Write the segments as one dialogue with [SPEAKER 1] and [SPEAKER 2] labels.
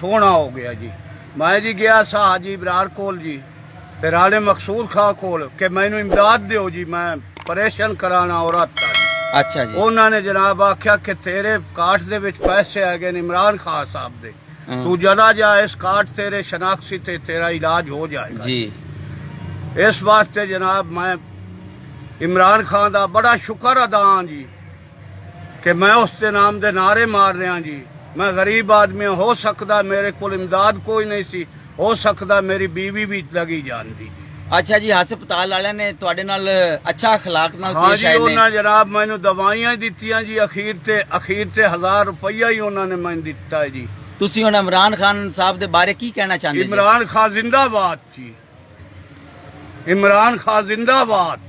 [SPEAKER 1] सोहना हो गया जी। मैं जी गया सा हाजी इब्रार कोल जी ते राणे मकसूद खां कोल कि मैनू इमदाद दिओ जी, मैं ऑपरेशन कराना औरत दा जी।
[SPEAKER 2] अच्छा जी।
[SPEAKER 1] उन्होंने जनाब आख्या कि तेरे कार्ड दे विच पैसे आ गए इमरान खान साहब दे, तू जदा जा इस कार्ड तेरे शनाख्ती ते तेरा इलाज हो जाएगा
[SPEAKER 2] जी।
[SPEAKER 1] इस वास्ते जनाब मैं इमरान खान का बड़ा शुक्र अदा हाँ जी कि मैं उसके नाम दे नारे मार रहा जी। मैं गरीब आदमी हो सकता मेरे को इमदाद कोई नहीं सी, हो सकता मेरी बीवी भी लगी जानती जी।
[SPEAKER 2] अच्छा जी, हस्पताल वाले ने तुहाडे नाल अच्छा अखलाक नाल
[SPEAKER 1] हाँ
[SPEAKER 2] पेश
[SPEAKER 1] जी,
[SPEAKER 2] आए ने।
[SPEAKER 1] उन्होंने जनाब मैनू दवाइयां दित्तियां जी, अखीर ते 1000 रुपया ही उन्होंने मैनू दिता है जी।
[SPEAKER 2] तुसी हुण इमरान खान साहब दे बारे की कहना चाहते जी?
[SPEAKER 1] इमरान खान जिंदाबाद जी, इमरान खान जिंदाबाद।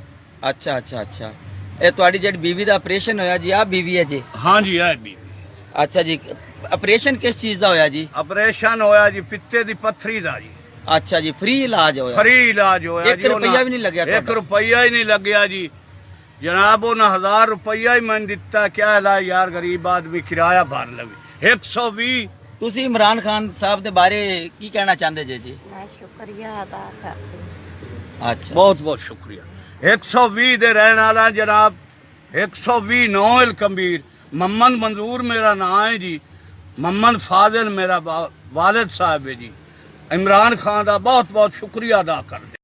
[SPEAKER 2] अच्छा अच्छा अच्छा। ये तुहाडी जेहड़ी बीवी दा ऑपरेशन होया जी, आ बीवी है जी?
[SPEAKER 1] हाँ जी है भी।
[SPEAKER 2] अच्छा जी, ऑपरेशन किस चीज दा होया जी?
[SPEAKER 1] ऑपरेशन होया जी पित्ते दी पत्थरी दा जी।
[SPEAKER 2] अच्छा जी, फ्री इलाज होया?
[SPEAKER 1] फ्री इलाज होया
[SPEAKER 2] एक रुपया भी नहीं लगया?
[SPEAKER 1] 1 रुपया ही नहीं लग्या जी जनाब। उन्हें 1000 रुपया ही मैंने दिता, क्या ला यार गरीब आदमी किराया भर लवे। 120।
[SPEAKER 2] तुसी इमरान खान साहब दे बारे की कहना चाहते जे जी?
[SPEAKER 3] मैं शुक्रिया अदा करती
[SPEAKER 2] अच्छा,
[SPEAKER 1] बहुत बहुत शुक्रिया। 120 दे रहने वाला जनाब, 120 नौल कबीर। मोहम्मद मंजूर मेरा नाम है जी, मोहम्मद फाजिल मेरा वालिद साहब है जी। इमरान खान का बहुत बहुत शुक्रिया अदा कर